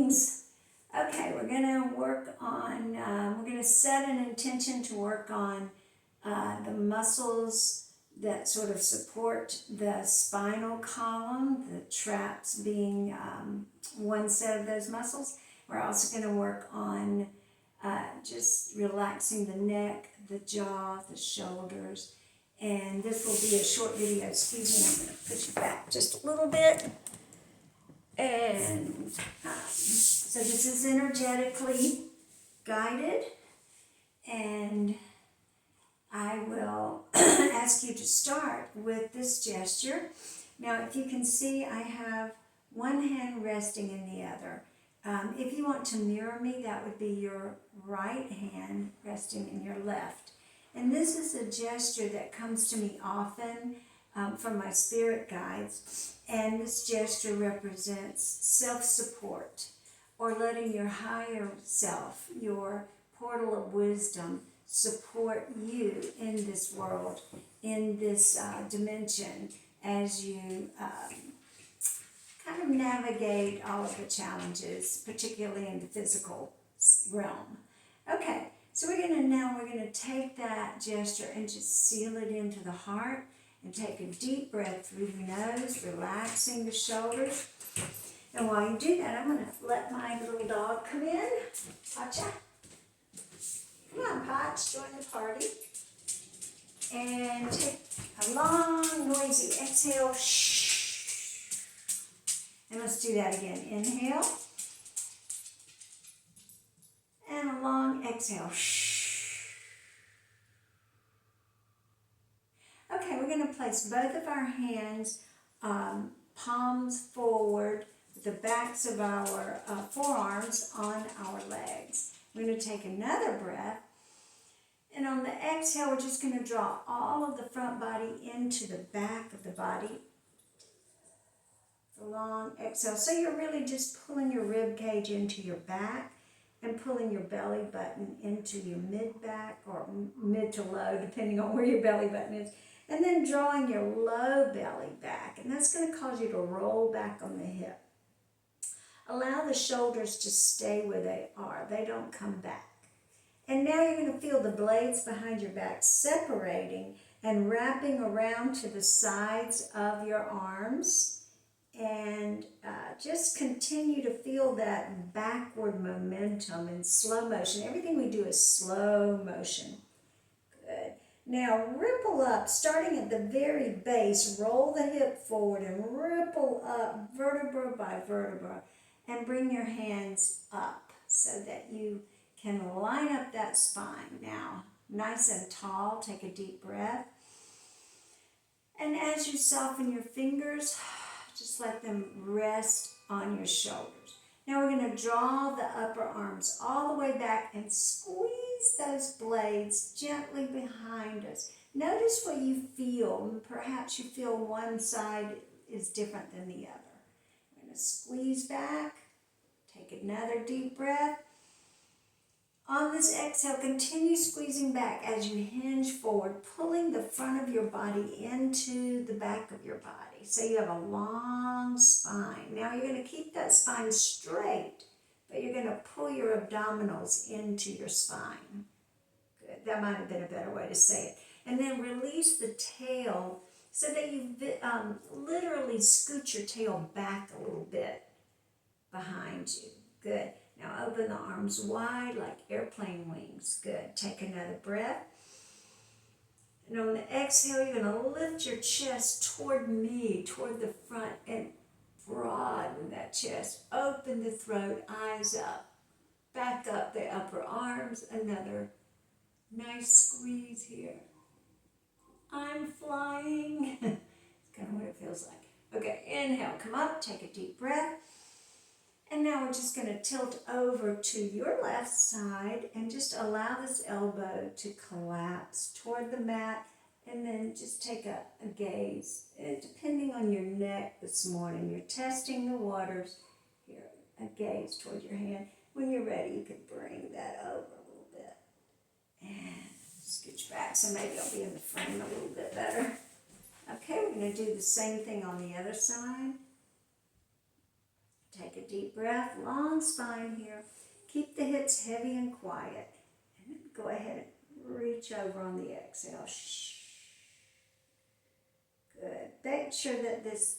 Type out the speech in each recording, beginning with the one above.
greetings. Okay, we're going to work on, we're going to set an intention to work on the muscles that sort of support the spinal column, the traps being one set of those muscles. We're also going to work on just relaxing the neck, the jaw, the shoulders. And this will be a short video. Excuse me, I'm going to push it back just a little bit. And so this is energetically guided, and I will ask you to start with this gesture. Now, if you can see, I have one hand resting in the other. If you want to mirror me, that would be your right hand resting in your left. And this is a gesture that comes to me often from my spirit guides. And this gesture represents self-support, or letting your higher self, your portal of wisdom, support you in this world, in this dimension, as you kind of navigate all of the challenges, particularly in the physical realm. Okay, so we're going to take that gesture and just seal it into the heart. And take a deep breath through the nose, relaxing the shoulders. And while you do that, I'm going to let my little dog come in. Pacha. Come on, Potch, join the party. And take a long, noisy exhale. Shh. And let's do that again. Inhale. And a long exhale. Shh. Okay, we're going to place both of our hands palms forward with the backs of our forearms on our legs. We're going to take another breath. And on the exhale, we're just going to draw all of the front body into the back of the body. The long exhale. So you're really just pulling your rib cage into your back and pulling your belly button into your mid-back or mid to low, depending on where your belly button is. And then drawing your low belly back, and that's going to cause you to roll back on the hip. Allow the shoulders to stay where they are. They don't come back. And now you're going to feel the blades behind your back separating and wrapping around to the sides of your arms. And just continue to feel that backward momentum in slow motion. Everything we do is slow motion. Good. Now ripple up, starting at the very base, roll the hip forward and ripple up vertebra by vertebra, and bring your hands up so that you can line up that spine. Now, nice and tall, take a deep breath. And as you soften your fingers, just let them rest on your shoulders. Now we're going to draw the upper arms all the way back and squeeze those blades gently behind us. Notice what you feel. Perhaps you feel one side is different than the other. We're going to squeeze back. Take another deep breath. On this exhale, continue squeezing back as you hinge forward, pulling the front of your body into the back of your body. So you have a long spine. Now you're going to keep that spine straight, but you're going to pull your abdominals into your spine. Good. That might have been a better way to say it. And then release the tail so that you literally scoot your tail back a little bit behind you. Good. Now open the arms wide like airplane wings. Good. Take another breath. And on the exhale, you're going to lift your chest toward me, toward the front, and broaden that chest. Open the throat, eyes up. Back up the upper arms. Another nice squeeze here. I'm flying. It's kind of what it feels like. Okay, inhale, come up, take a deep breath. And now we're just going to tilt over to your left side and just allow this elbow to collapse toward the mat, and then just take a gaze. Depending on your neck this morning, you're testing the waters. Here, a gaze toward your hand. When you're ready, you can bring that over a little bit. And scooch back, so maybe I'll be in the frame a little bit better. Okay, we're going to do the same thing on the other side. Take a deep breath, long spine here. Keep the hips heavy and quiet. And then go ahead and reach over on the exhale. Shh. Good. Make sure that this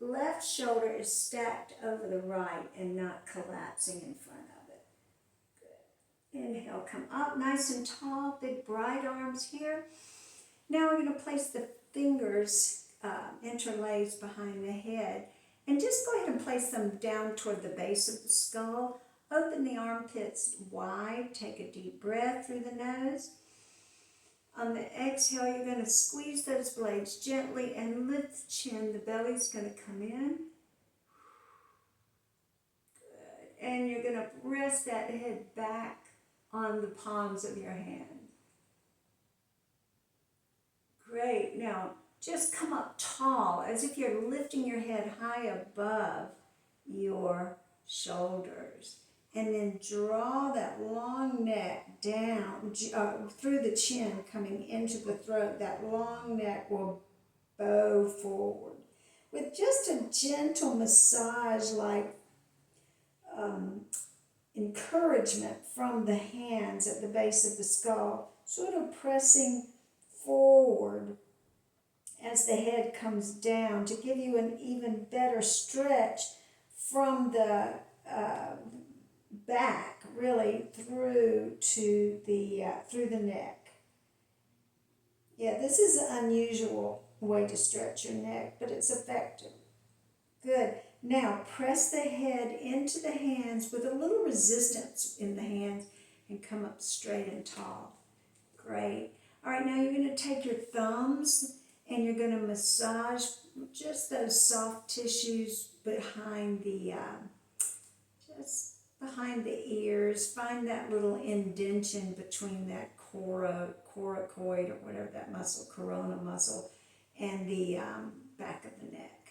left shoulder is stacked over the right and not collapsing in front of it. Good. Inhale, come up nice and tall, big bright arms here. Now we're going to place the fingers interlaced behind the head, and just go ahead and place them down toward the base of the skull. Open the armpits wide, take a deep breath through the nose. On the exhale, you're going to squeeze those blades gently and lift the chin. The belly's going to come in. Good. And you're going to rest that head back on the palms of your hand. Great. Now, just come up tall, as if you're lifting your head high above your shoulders. And then draw that long neck down through the chin, coming into the throat. That long neck will bow forward. With just a gentle massage, like encouragement from the hands at the base of the skull, sort of pressing forward as the head comes down to give you an even better stretch from the back, really through to through the neck. Yeah, this is an unusual way to stretch your neck, but it's effective. Good. Now press the head into the hands with a little resistance in the hands and come up straight and tall. Great. All right, now you're going to take your thumbs and you're going to massage just those soft tissues behind the behind the ears. Find that little indention between that coracoid, or whatever that muscle, corona muscle, and the back of the neck.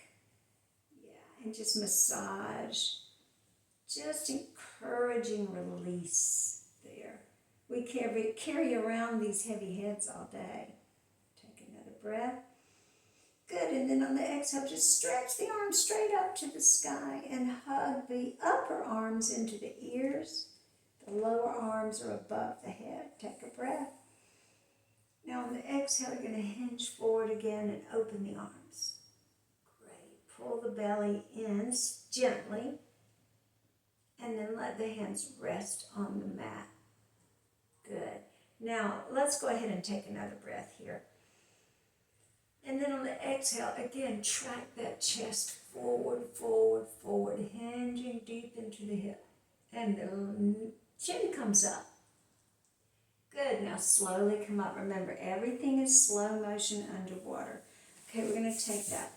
Yeah, and just massage, just encouraging release there. We carry around these heavy heads all day. Take another breath. Good, and then on the exhale, just stretch the arms straight up to the sky and hug the upper arms into the ears. The lower arms are above the head. Take a breath. Now on the exhale, you're going to hinge forward again and open the arms. Great. Pull the belly in gently, and then let the hands rest on the mat. Good. Now let's go ahead and take another breath here. And then on the exhale, again, track that chest forward, forward, forward, hinging deep into the hip. And the chin comes up. Good. Now slowly come up. Remember, everything is slow motion underwater. Okay, we're going to take that.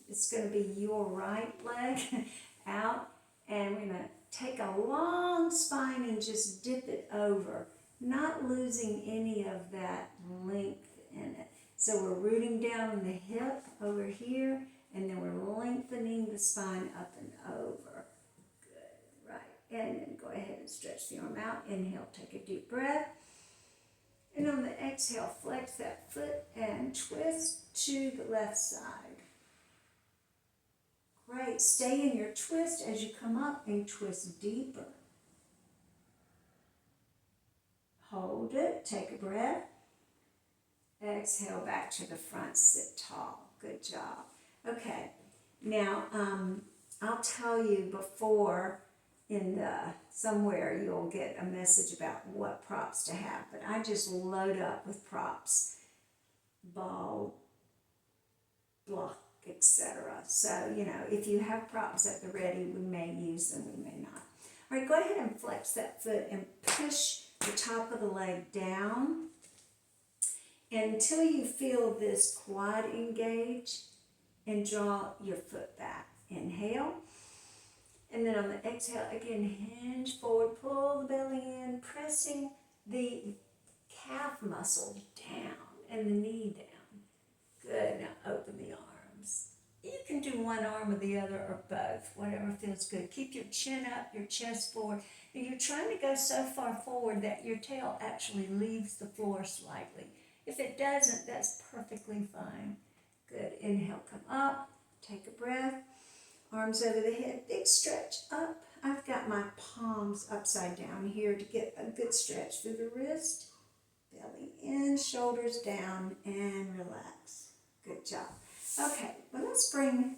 It's going to be your right leg out. And we're going to take a long spine and just dip it over, not losing any of that length in it. So we're rooting down the hip over here, and then we're lengthening the spine up and over. Good, right. And then go ahead and stretch the arm out. Inhale, take a deep breath. And on the exhale, flex that foot and twist to the left side. Great. Stay in your twist as you come up and twist deeper. Hold it. Take a breath. Exhale back to the front, sit tall. Good job. Okay, now I'll tell you before somewhere you'll get a message about what props to have, but I just load up with props, ball, block, etc. So, if you have props at the ready, we may use them, we may not. All right, go ahead and flex that foot and push the top of the leg down until you feel this quad engage, and draw your foot back. Inhale. And then on the exhale, again, hinge forward, pull the belly in, pressing the calf muscle down and the knee down. Good. Now open the arms. You can do one arm or the other or both, whatever feels good. Keep your chin up, your chest forward. And you're trying to go so far forward that your tail actually leaves the floor slightly. If it doesn't, that's perfectly fine. Good. Inhale, come up, take a breath. Arms over the head, big stretch up. I've got my palms upside down here to get a good stretch through the wrist. Belly in, shoulders down, and relax. Good job. Okay, well, let's bring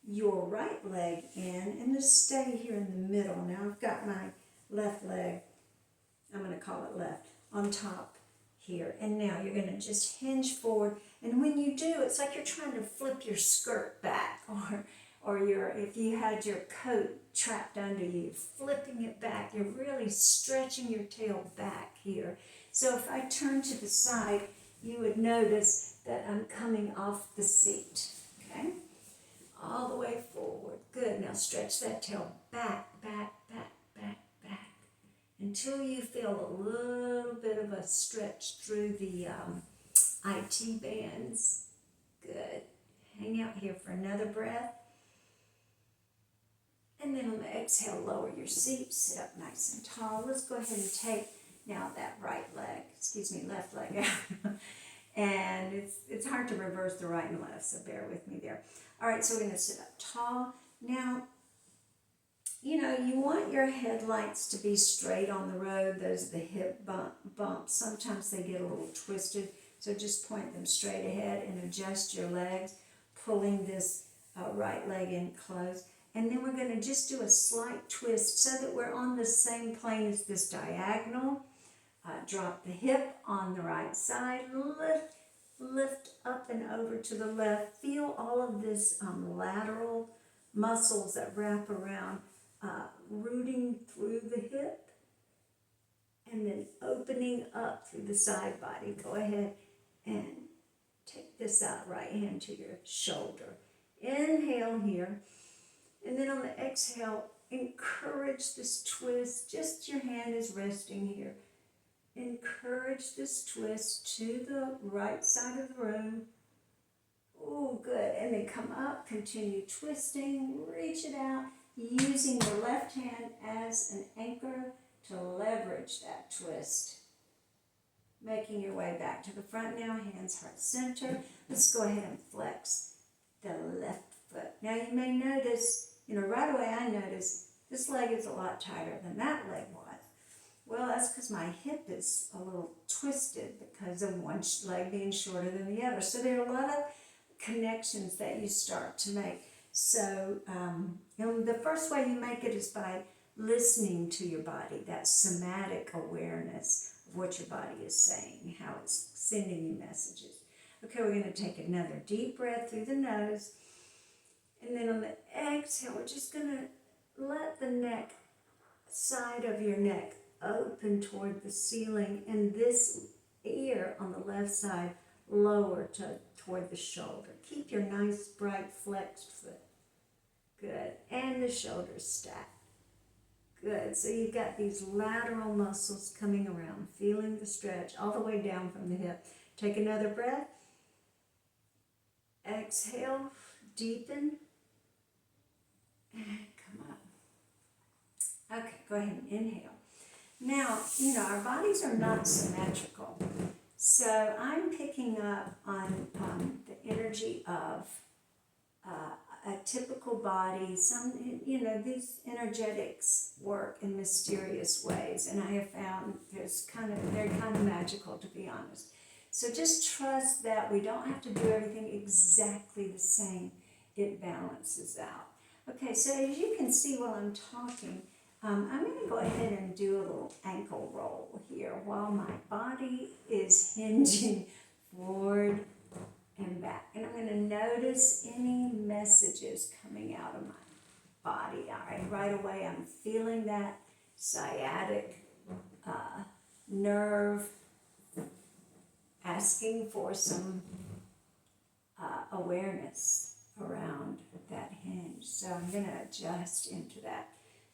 your right leg in and just stay here in the middle. Now I've got my left leg, I'm going to call it left, on top here. And now you're going to just hinge forward. And when you do, it's like you're trying to flip your skirt back, or if you had your coat trapped under you, flipping it back. You're really stretching your tail back here. So if I turn to the side, you would notice that I'm coming off the seat, okay? All the way forward. Good. Now stretch that tail back, back, back, back, back, until you feel a little bit of a stretch through the IT bands. Good. Hang out here for another breath. And then on the exhale, lower your seat, sit up nice and tall. Let's go ahead and take now that left leg out. And it's hard to reverse the right and left, so bear with me there. All right, so we're going to sit up tall. Now, you know, you want your headlights to be straight on the road. Those are the hip bumps. Sometimes they get a little twisted, so just point them straight ahead and adjust your legs, pulling this right leg in close. And then we're going to just do a slight twist so that we're on the same plane as this diagonal. Drop the hip on the right side, lift up and over to the left. Feel all of this lateral muscles that wrap around, rooting through the hip and then opening up through the side body. Go ahead and take this out, right hand to your shoulder. Inhale here. And then on the exhale, encourage this twist. Just your hand is resting here. Encourage this twist to the right side of the room. Oh, good. And then come up, continue twisting, reach it out, using the left hand as an anchor to leverage that twist. Making your way back to the front now, hands heart center. Let's go ahead and flex the left foot. Now you may notice, right away I notice this leg is a lot tighter than that leg was. Well, that's because my hip is a little twisted because of one leg being shorter than the other. So there are a lot of connections that you start to make. So the first way you make it is by listening to your body, that somatic awareness of what your body is saying, how it's sending you messages. Okay, we're going to take another deep breath through the nose. And then on the exhale, we're just going to let the neck, side of your neck, open toward the ceiling, and this ear on the left side lower toward the shoulder. Keep your nice, bright, flexed foot. Good. And the shoulders stacked. Good. So you've got these lateral muscles coming around, feeling the stretch all the way down from the hip. Take another breath. Exhale, deepen, and come up. Okay, go ahead and inhale. Now, our bodies are not symmetrical. So I'm picking up on the energy of a typical body. These energetics work in mysterious ways, and I have found they're kind of magical, to be honest. So just trust that we don't have to do everything exactly the same. It balances out. Okay, so as you can see while I'm talking, I'm going to go ahead and do a little ankle roll here while my body is hinging forward and back. And I'm going to notice any messages coming out of my body. All right, right away I'm feeling that sciatic nerve asking for some awareness around that hinge. So I'm going to adjust into that.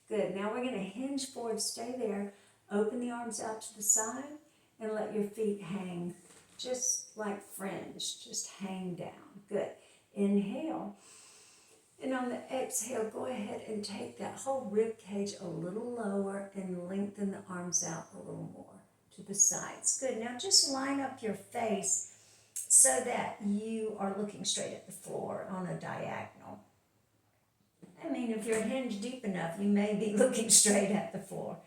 Good. Now we're going to hinge forward, stay there, open the arms out to the side, and let your feet hang just like fringe, just hang down. Good. Inhale. And on the exhale, go ahead and take that whole rib cage a little lower and lengthen the arms out a little more to the sides. Good. Now just line up your face so that you are looking straight at the floor on a diagonal. I mean, if you're hinged deep enough, you may be looking straight at the floor.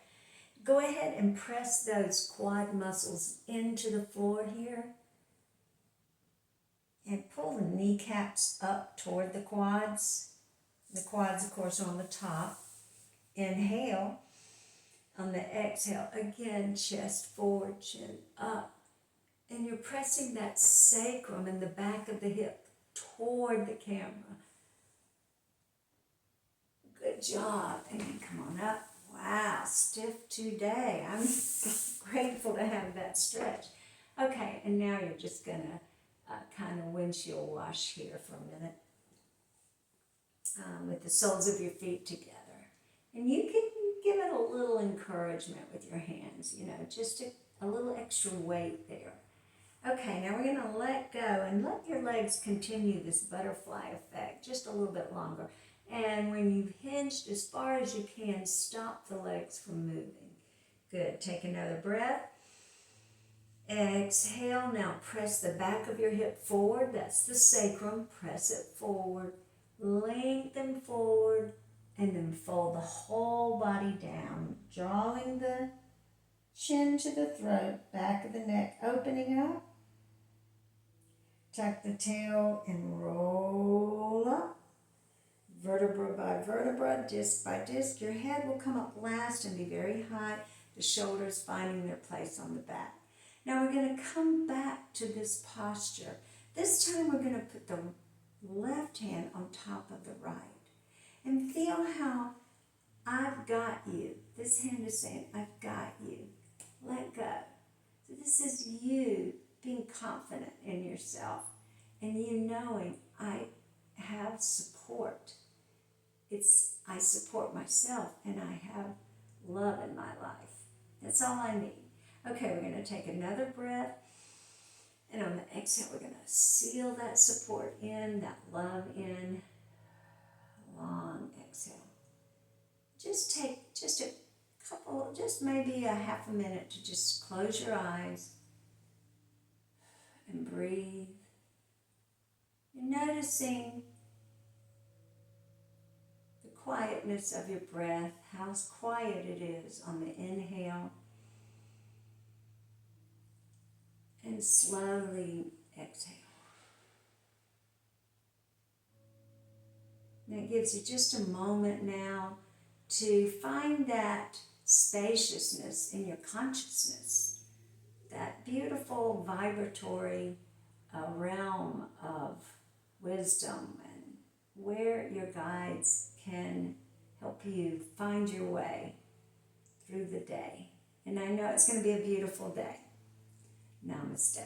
Go ahead and press those quad muscles into the floor here. And pull the kneecaps up toward the quads. The quads, of course, are on the top. Inhale. On the exhale, again, chest forward, chin up. And you're pressing that sacrum in the back of the hip toward the camera. Good job. And then come on up. Wow, stiff today. I'm grateful to have that stretch. Okay, and now you're just going to kind of windshield wash here for a minute with the soles of your feet together. And you can give it a little encouragement with your hands, you know, just a little extra weight there. Okay, now we're going to let go and let your legs continue this butterfly effect just a little bit longer. And when you've hinged as far as you can, stop the legs from moving. Good. Take another breath. Exhale. Now press the back of your hip forward. That's the sacrum. Press it forward. Lengthen forward. And then fold the whole body down. Drawing the chin to the throat. Back of the neck opening up. Tuck the tail and roll up. Vertebra by vertebra, disc by disc. Your head will come up last and be very high. The shoulders finding their place on the back. Now we're going to come back to this posture. This time we're going to put the left hand on top of the right. And feel how I've got you. This hand is saying, I've got you. Let go. So this is you being confident in yourself and you knowing I have support. I support myself and I have love in my life. That's all I need. Okay, we're going to take another breath. And on the exhale, we're going to seal that support in, that love in. Long exhale. Just take just a couple, just maybe a half a minute to just close your eyes and breathe. You're noticing the quietness of your breath, how quiet it is on the inhale. And slowly exhale. That gives you just a moment now to find that spaciousness in your consciousness, that beautiful vibratory realm of wisdom and where your guides can help you find your way through the day. And I know it's going to be a beautiful day. Namaste.